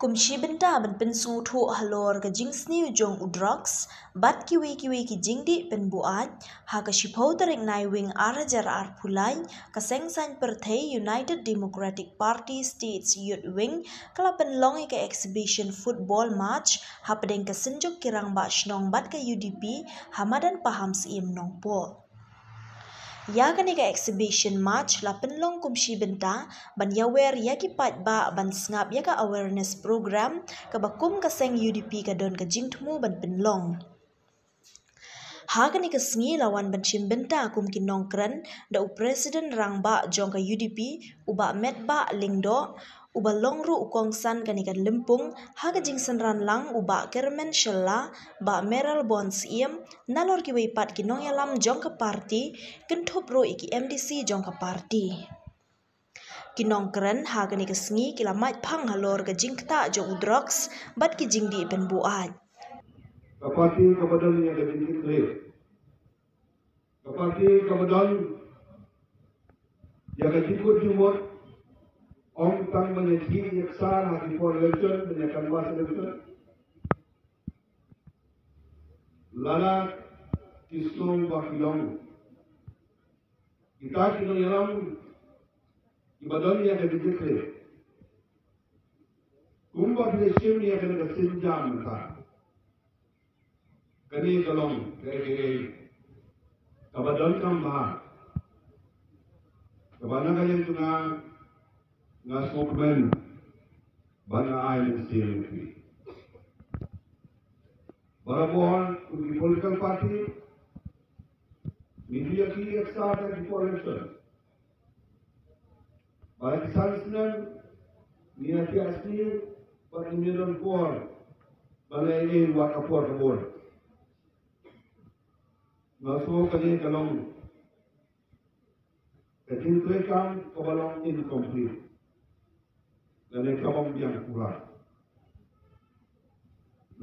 Kumshi benda ban pensu tho halor ka jing sniu jong udrox bat kiwi ki jingdi pen buat ha ka shipau tarik nai wing arajar ar pulai ka sengsan perthei United Democratic Party States Youth Wing kala pen longi ka exhibition football match ha pedeng ka senjuk kirang ba shnong bat ka UDP hamadan paham siem nong po. Ya kan ika exhibition match la penlong kumshi benta ban yawer ya ki pat ba ban sngap ya ka awareness program ka bakum ka seng UDP ka don ka jingtmu ban penlong. Hagan ika sngi lawan ban shim benta kum ki nongkran da u president rang ba jong ka UDP uba met ba lingdo uba longru ukong san kan ika limpung haga jingsan ran lang uba kermen shella ba meral bonds iem nalor ki weipat ki nong yalam jong ka party kentup ro iki MDC jong ka party. Kinong keren haga ni kesngi kila mat pang halor ke jingkta jo udrox bat ki jingdi pen buat. Kapati kabadan yang ada di kiri. Kapati kabadan yang ada di timur. Om tang menjadi yaksan hati for election menyakan was election. Lala kisung bakilong. Kita kini yalam ibadah yang ada di kiri. Kumbah election yang ada di senjam mentah. Kani kalong kaya kabadan kambah. Kabana kaya tuna nga spokesman bana island CLP. Barabon the political party media ki start at the election. Bagi sansunan niat asli perimiran kuar balai ini wakapur kabur. Masuk kali kalong kecintaan kabalong incomplete. Dan ekabang yang kurang.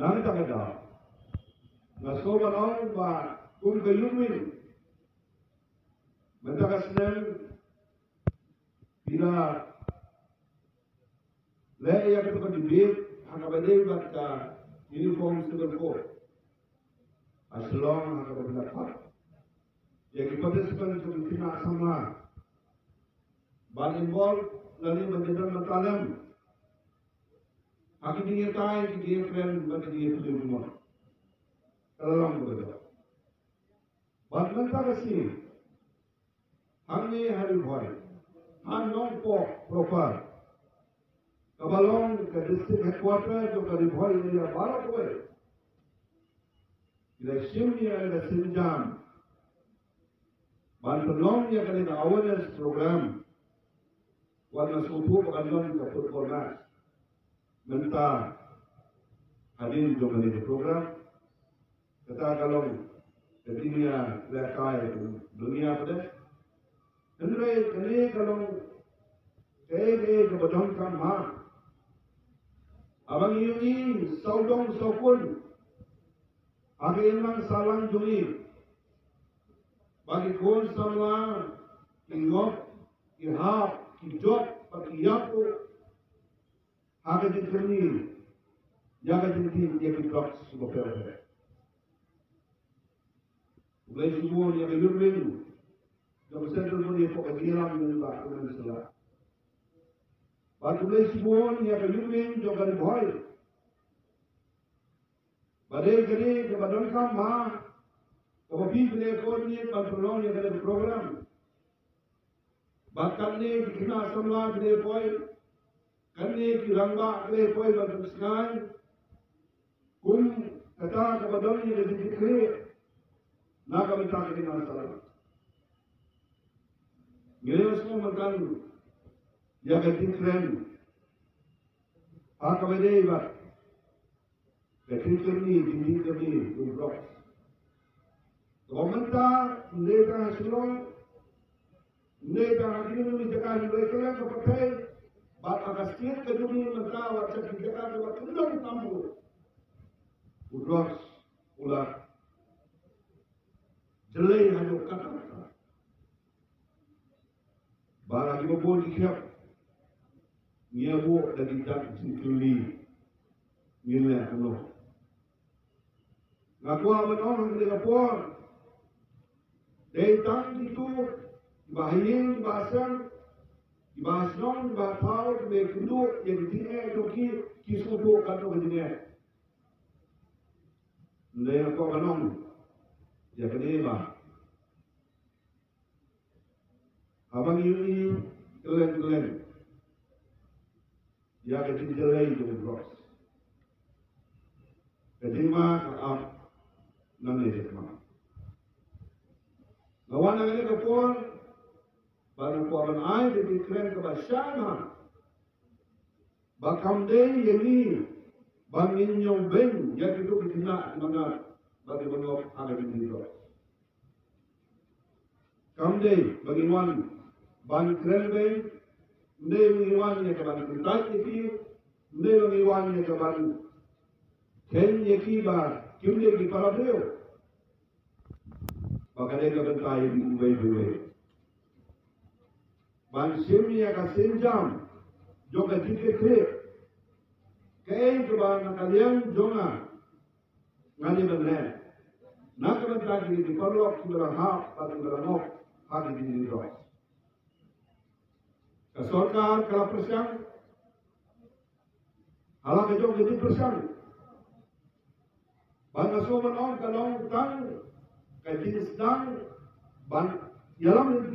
Nanti tak ada. Nasoban orang bah kum kayumin. Mentaka senang bila leh yang kita debate hakabalay batka uniform civil code. Aslong hakabalay dapat. Yang participant itu tidak sama. Ban involved lalu berjalan matalam. Aku dia tahu dia friend bagi dia tu semua. Kalau begitu. Bahkan tak sih. Kami hari boy. Han non po proper. Kabalong ke district headquarter jo kali boy dia baru boy. Bila simnya ada senjam. Bantuan yang kali awareness program. Warna subuh pengajuan ke football match. Mentah hadir juga di program. Kata kalau ketinggian lekai dunia pada. Kini kalau kaya kebetulan kan mah. Abang ini saudong sokun. Ada yang salang juli. Bagi kon sama ingop, ihap. Job bagi yapu ada di sini jaga jadi dia job sebagai apa? Mulai semua yang berlubang, jam sentral pun dia fokus hilang menembak dengan salah. Bagi mulai semua yang berlubang juga dibuai. Badai kini kebadan kama, kebabi boleh korni kontrol yang ada program. Bahkan ni kita semua kena poin, kini kita kena poin dalam sekarang, kum kata kepada ni jadi dikira, nak kami tak kena masalah. Mereka semua makan, jaga dikren, apa kami dah ibat, ketika ni, berblok. Komentar, mereka hasilnya. Mereka hari ini menjaga mereka kepakai bapa kasih kedua mereka wajib dijaga waktu dalam tamu. Udros ular jelai hanya kata. Barang ibu boleh siap. Ia bu dari jam sini. Gila penuh. Ngakua menong di Singapura. Datang itu bahayin bahasan, bahasnon bahau bekundu yang dia doki kisubu kado begini. Ndai ngakua menong. Ya kenapa? Abang ini kelen. Ya kecil jelai itu bros. Kedima kaam nanti semua. Lawan yang ini kepon, baru kawan ay dikeren kebasyana. Bakam day yang ini bangin yung ben, ya itu kita mana bagi bangop ada di situ. Kam day bagi wan ban keren ben, day bagi wan yang keban kuntai itu, day bagi wan yang keban ken yaki ba kimle di parabeo. Bakal dia bertai di ubai. Ban semi ya kasenjam, juga jike krep. Kain keban kalian jonga ngani benar. Nak bertai di parlok sebelah hak atau sebelah nok hak di dos. Kesorkan kalau persiang, halang kejong jadi persiang. Ban asuman on kalong tang. Kajin sedang ban dalam